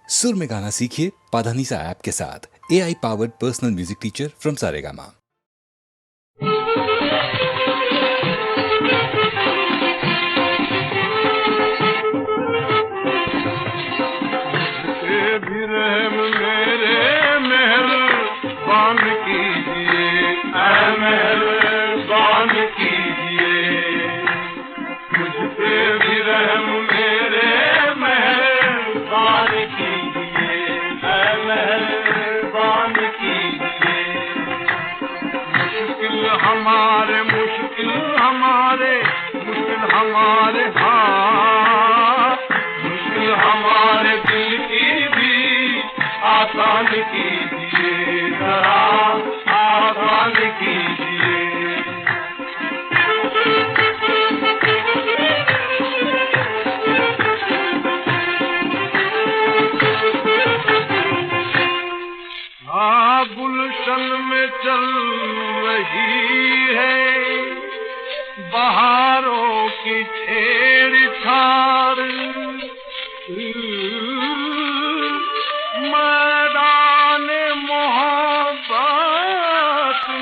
सुर में गाना सीखिए पाधानीसा ऐप के साथ। AI powered personal music teacher from Saregama. भी रहम मेरे मेहरबान कीजिए, मेहरबान कीजिए। मुझ पे भी रहम मेरे मेहरबान कीजिए, मेहरबान कीजिए। मुश्किल हमारे मुश्किल हमारे मुश्किल हमारे हाथ, मुश्किल हमारे दिल की भी आसान कीजिए, जरा आसान कीजिए। हाँ, गुलशन में चल रही है बहारों की छेड़छाड़, मैदान मोहब्बत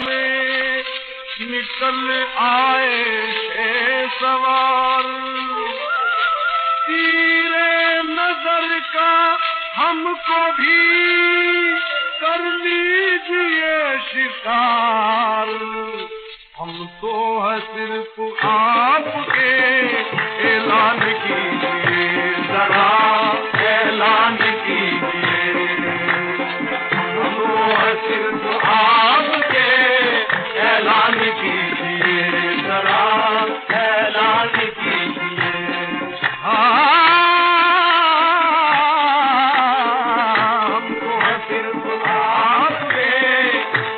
में निकल आए थे सवार। तीरे नजर का हमको भी कर लीजिए शिकार। हम तो है सिर्फ आपके ऐलान कीजिए, जरा ऐलान कीजिए। हम तो है सिर्फ आपके ऐलान कीजिए, जरा ऐलान कीजिए। हमको है सिर्फ आपके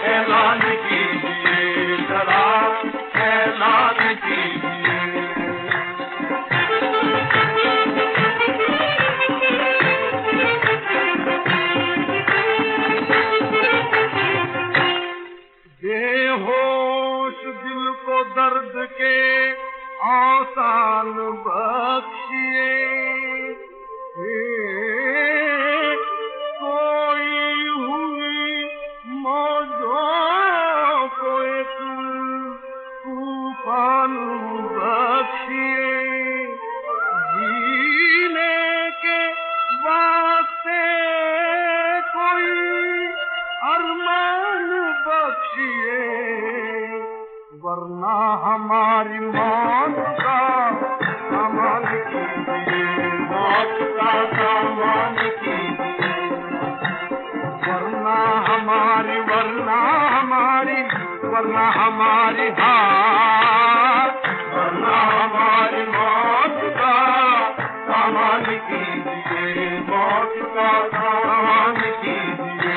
ऐलान कीजिए, जरा ऐलान कीजिए। बेहोश दिल को दर्द के आसान बख्शिए, कोई हुई मौजों को एक तूफान बख्शिए। जीने के वास्ते कोई अरमान बख्शिए, वरना हमारी मौत का सामान कीजिए, मौत का सामान कीजिए। वरना हमारी हाथ, वरना हमारी मौत का सामान कीजिए, मौत का सामान कीजिए।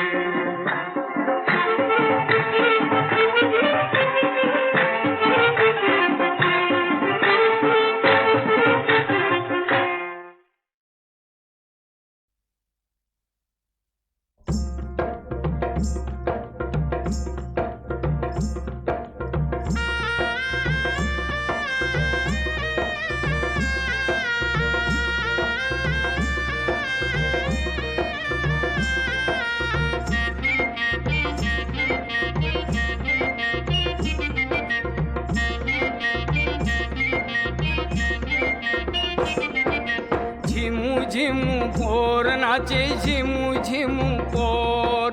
झिमू पोर नाचे, झिमू झिमू पोर,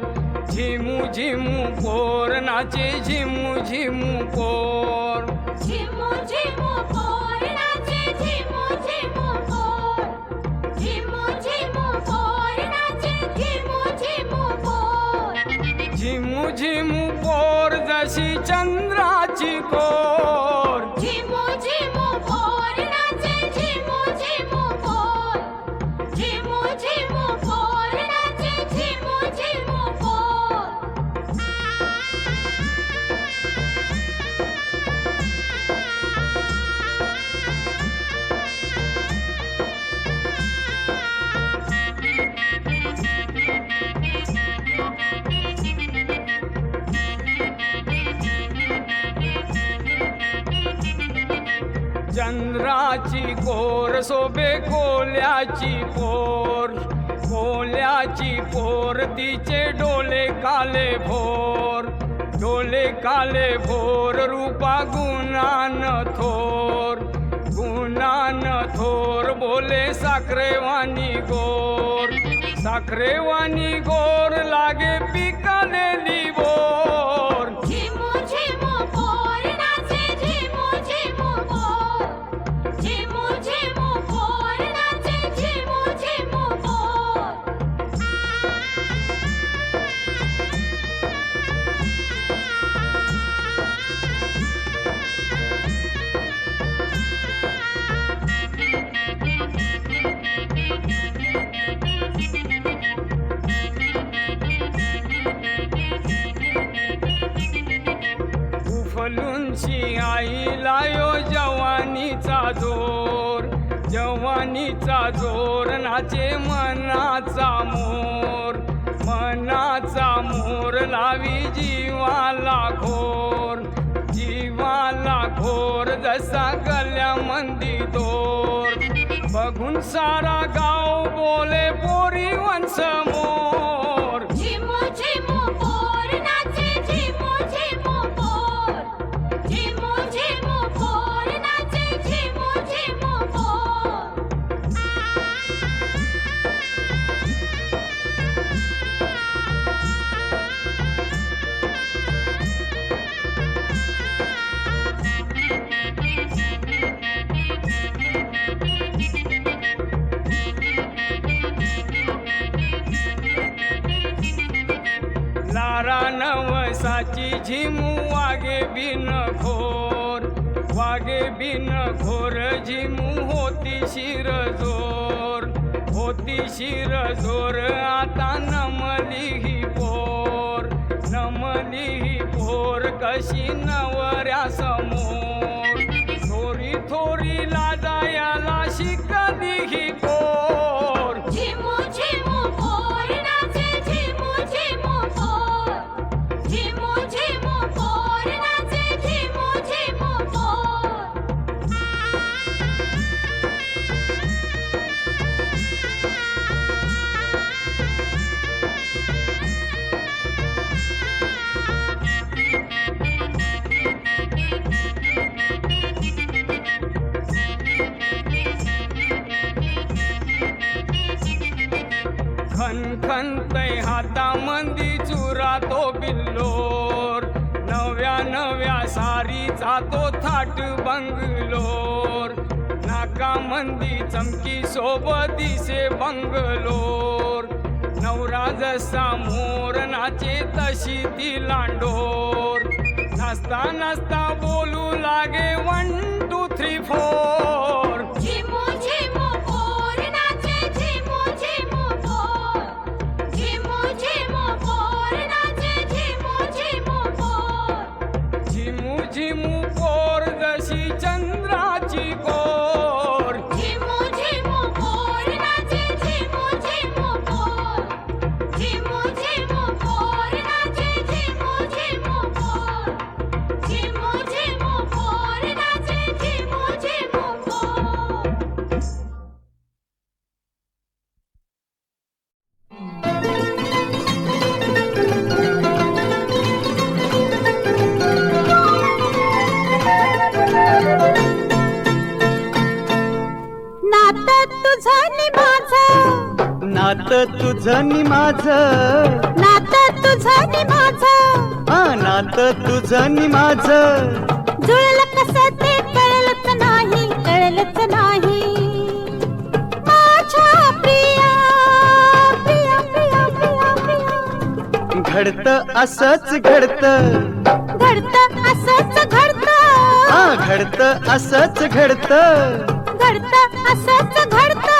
झिमू झिमू पोर नाचे, झिमू झिमू पोर। झिमू झिमू पोर नाचे, झिमू झिमू पोर, झिमू झिमू पोर नाचे, झिमू झिमू पोर। झिमू झिमू पोर जशी चंद्राची कोर, झिमू झिमू पोर नाचे, झिमू झिमू पोर, झिमू झिमू पोर नाचे, झिमू झिमू पोर। चंद्राची कोर शोभे कोल्याची पोर, कोल्याची पोर तिचे डोले काले भोर, डोले काले भोर, रूपा गुणान थोर, गुणान थोर, बोले साखरेवानी गोर, साखरेवानी गोर, लागे पिकलेली बोर. झिमू झिमू पोर नाचे झिमू झिमू पोर, झिमू झिमू पोर नाचे झिमू झिमू पोर. उफलूनची आईला यो जवानीचा जोर, जवानीचा जोर, नाचे मनाचा मोर, मनाचा मोर, लावी जीवाला घोर, जीवाला घोर, जसा गल्यामंदी दोर, बघून सारा गाव बोले पोरी वंश मोर. झिमू झिमू पोर नाचे झिमू झिमू पोर, झिमू झिमू पोर नाचे झिमू झिमू पोर. लारा नवसाची झिमू वागे बिन घोर, वागे बिन घोर, झिमू होती शिरजोर, होती शिरजोर, आता नमली ही पोर, नमली ही पोर, कशी नवऱ्या समोर, थोरी थोरी लाजायाला शिकली ही पोर. झिमू झिमू पोर नाचे झिमू झिमू पोर, झिमू झिमू पोर नाचे झिमू झिमू पोर. खनखनतय हातामंदी चुरा तो बिल्लोर, नव्या नव्या सारीचा तो थाट बंगलोर, नाकामंदी चमकी सोबतीसे बंगलोर, नवरा जसा मोर नाचे तशी ती लांडोर, नाचता नाचता बोलू लागे 1 2 3 4. झिमू झिमू पोर नाचे झिमू झिमू पोर, झिमू झिमू पोर नाचे झिमू झिमू पोर. झिमू झिमू पोर जशी चंद्राची कोर, झिमू झिमू पोर नाचे झिमू झिमू पोर, झिमू झिमू पोर नाचे झिमू झिमू पोर, झिमू झिमू पोर नाचे झिमू झिमू पोर. नातं तुझं नि माझं, नातं तुझं नि माझं, नातं तुझं नि माझं, नातं तुझं नि माझं, जुळलं कसं ते कळलंच नाही, कळलंच नाही. माझ्या प्रिया प्रिया प्रिया प्रिया प्रिया, घडतं असंच घडतं, घडतं असंच घडतं, घडतं असंच घडतं, घडतं असंच घडतं.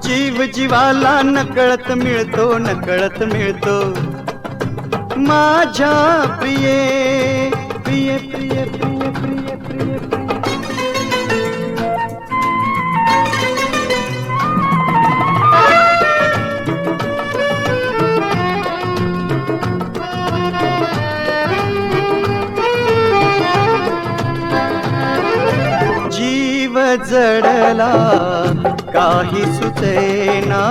जीव जीवाला नकळत मिळतो, नकळत मिळतो. माझ्या प्रिये प्रिय प्रिय प्रिय प्रिय प्रिय जीव जडला काही सुचेना,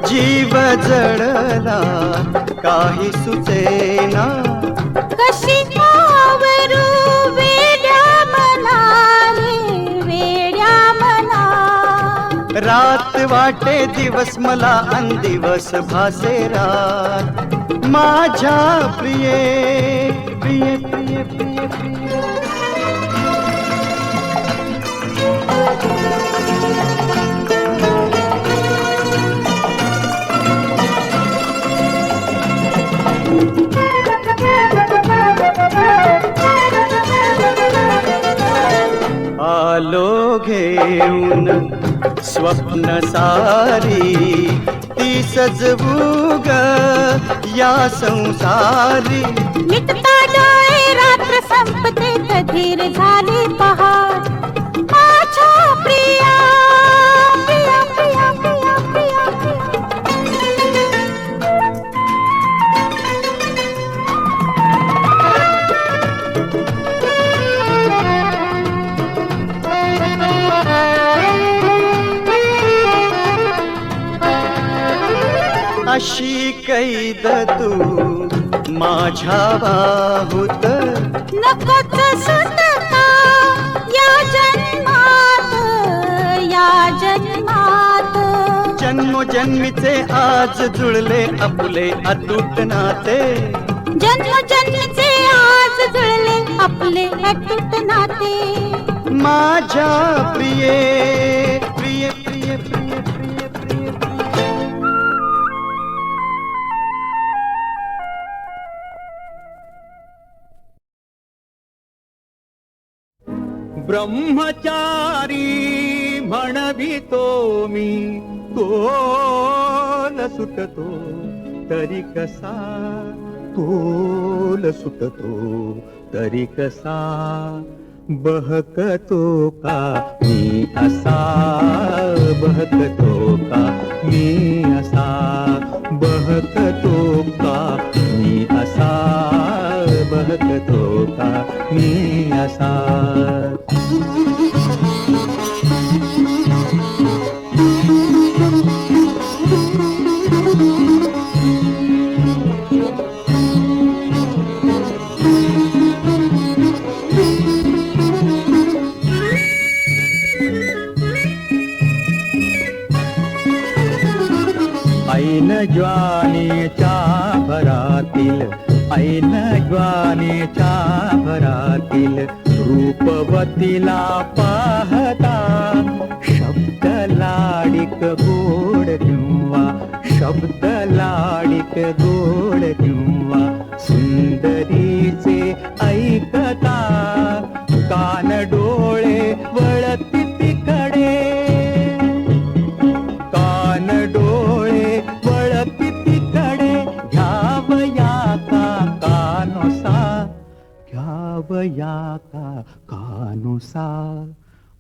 जीव जडला काही सुचेना, कशी आवरू वेड्या मना रे वेड्या मना. रात वाटे दिवस मला अन दिवस भासे रात. माझ्या प्रिये प्रिय प्रिय प्रिय प्रिय. आलो घेऊन स्वप्न सारी, ती सजवू ग या संसारी. मिटता डोळे रात्र संपते कधीर झाली पहाट. माझ्या प्रिया प्रिया प्रिया प्रिया प्रिया अशी कैद तू माझ्या बाहुत. नकोच सुटका या जन्मात या जन्मात. जन्मोजन्मीचे आज जुळले आपले अतूट नाते. जन्मोजन्मीचे आज जुळले आपले अतूट नाते. माझ्या प्रिये प्रिय प्रिय प्रिय प्रिय प्रिय प्रिय. ब्रह्मचारी म्हणवितो मी, तोल सुटतो तरी कसा, तोल सुटतो तरी कसा. बहकतो का मी असा, बहकतो का मी असा, बहकतो का मी असा, बहकतो का मी असा. ऐन ज्वानीच्या भरातील, ऐन ज्वानीच्या भरातील रूपवतीला पाहता. शब्द लाडिक गोड किंवा, शब्द लाडिक गोड किंवा, सुंदरीचे ऐकता. कान डोळे वळती तिकडे, कान डोळे वळती तिकडे. घ्यावया का कानोसा, घ्यावया का कानोसा.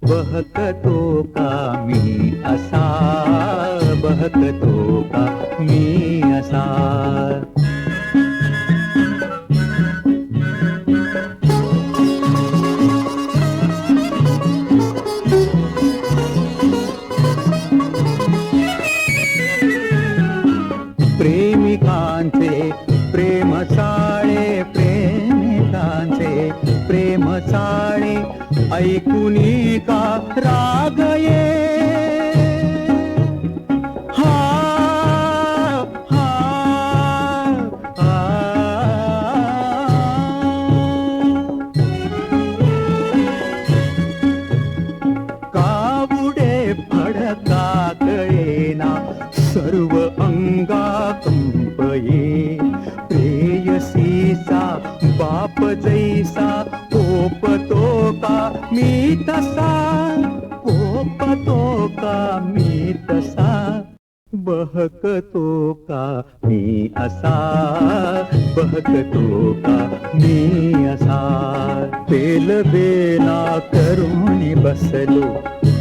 बहकतो का मी असा, बहकतो का मी असा. प्रेमिकांचे प्रेम साळे, प्रेमिकांचे प्रेम साळे, ऐकुनी का राग ये. हा हा हा. कावुडे फडका कळेना, सर्व अंगा कंपये. प्रेयसीचा बाप जैसा, कोपतो का मी तसा, कोपतो का मी तसा. बहकतो का मी असा, बहकतो का मी असा. पेलवेना करुणी बसलो,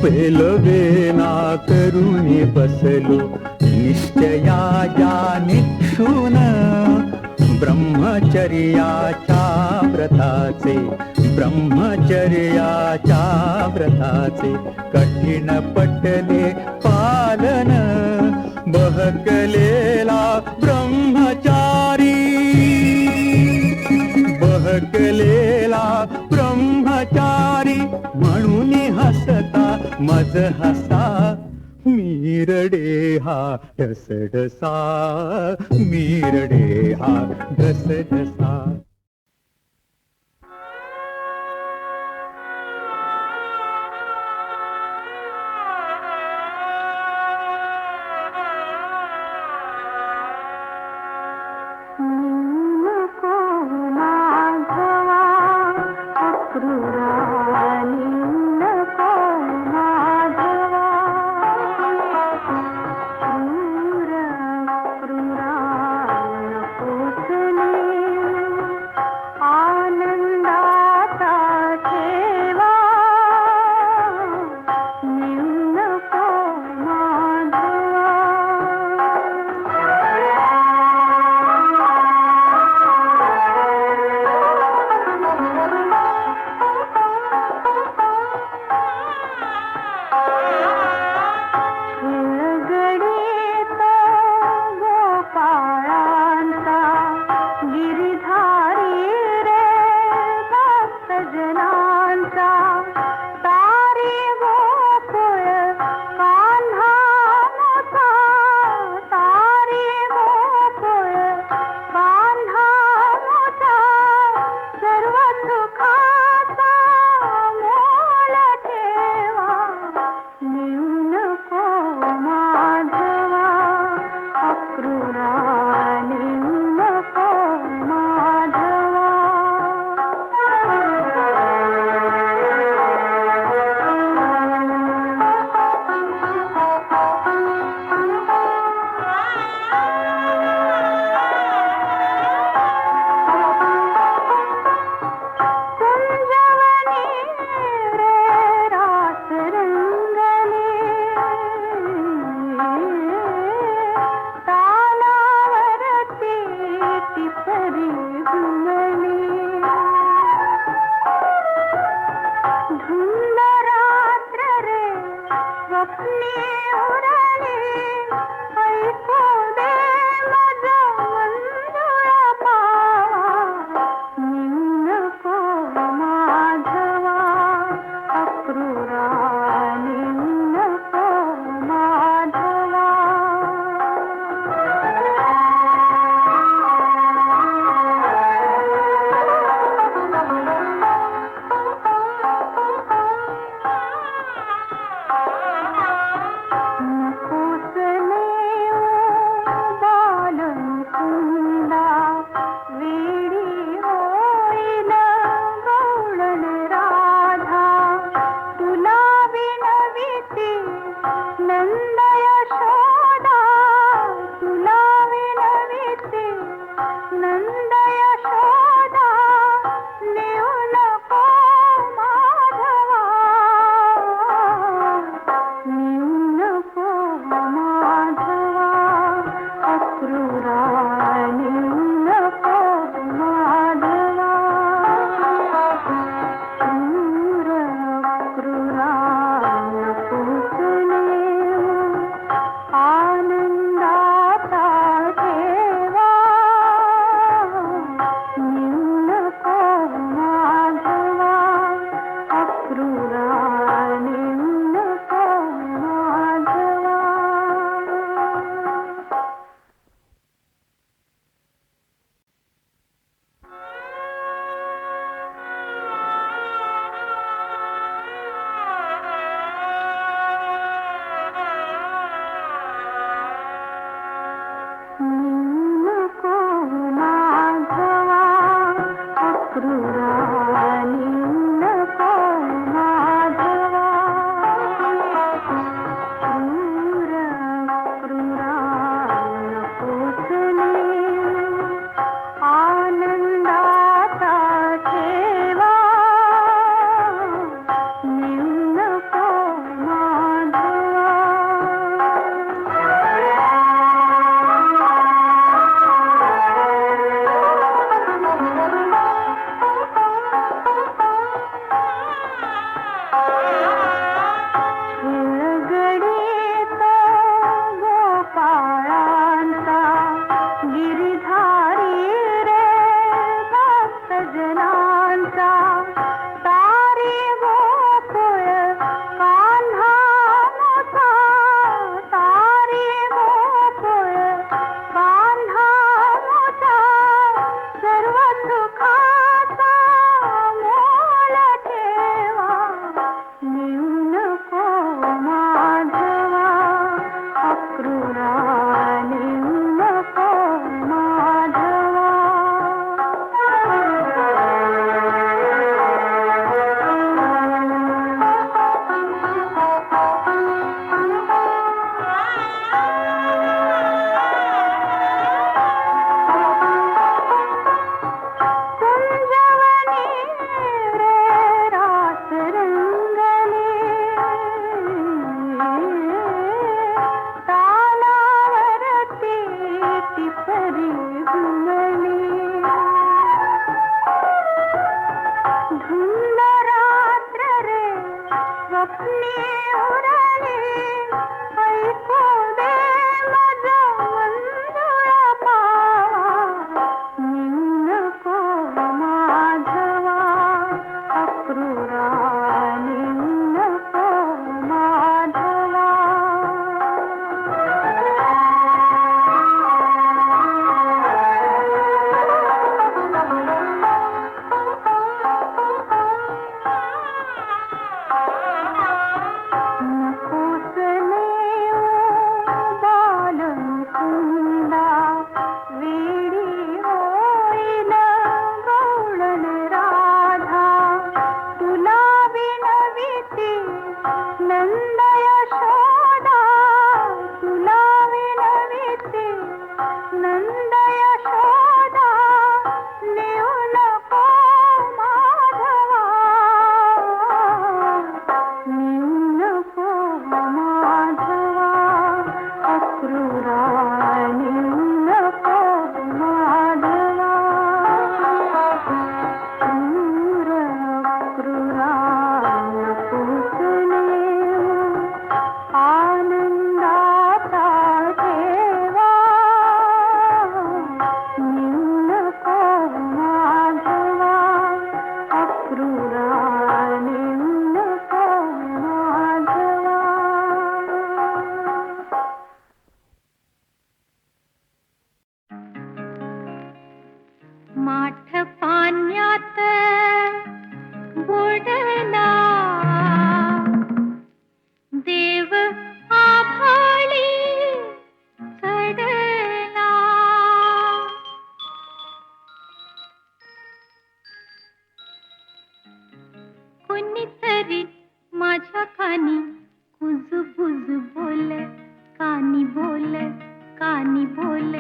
पेलवेना करुणी बसलो. निश्चया या निक्षून, ब्रह्मचर्याच्या व्रताचे, ब्रह्मचर्याच्या व्रताचे. कठीण पटले पालन, बहकलेला ब्रह्मचारी, बहकलेला ब्रह्मचारी म्हणून हसता मज हसा, मीरडे हा ढसढसा, मीरडे हा ढसढसा. नको माझवा अक्रूरानी, नको माझवा क्रूर क्रूरा नकोसले. ती परी घुमली धुंद रात्र रे स्वप्ने उरली ऐकू दे माझं मंजुळा पावा निनको माधवा अक्रूरा निनको माधवा माठ पाण्यात बुडला देव आभाळी चढला कोणीतरी माझ्या कानी कुजबुज बोल कानी बोल कानी बोल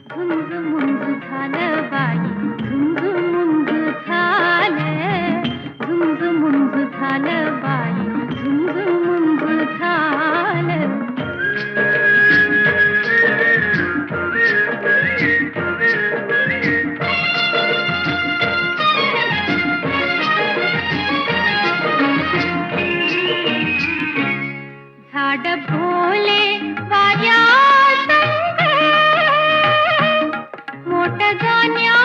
झुंज मुंज झालं बाई झुंज मुंज झालं झुंज मुंज झालं बाई झुंज मुंज झालं झाड भोले वाऱ्या मोठ गाण्या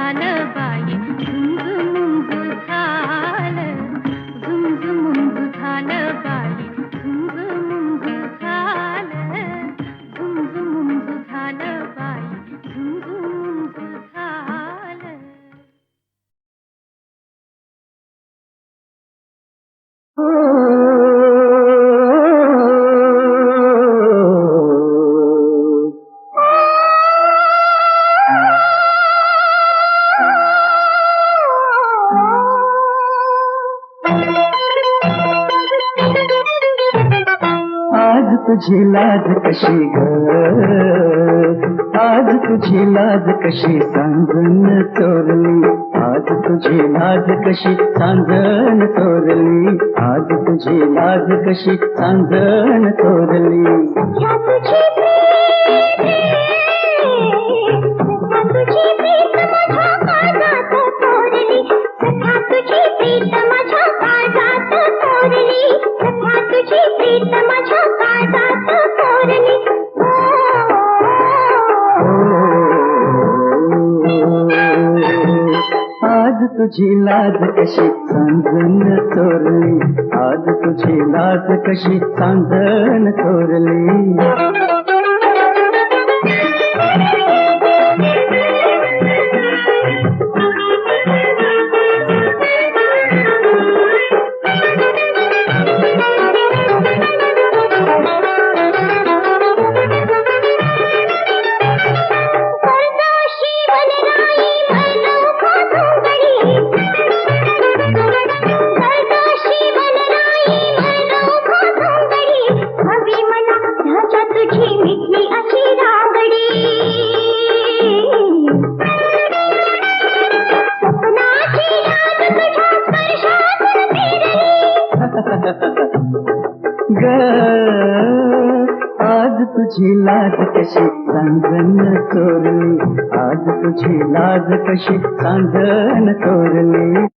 झालं बाई झुंज मुंज झालं झुंज मुंज झालं बाई झुंज मुंज झालं झुंज मुंज झालं बाई झुंज मुंज झालं. आज तुझी लाज कशी ग, आज तुझी लाज कशी सांगून चोरली, आज तुझी लाज कशी सांगून चोरली, आज तुझी लाज कशी सांगून चोरली. आज तुझी लाज कशी सांगून चोरली, आज तुझी लाज कशी सांगून चोरली. ग आज तुझी लाज कशी सांगून चोरली, आज तुझी लाज कशी सांगून चोरली.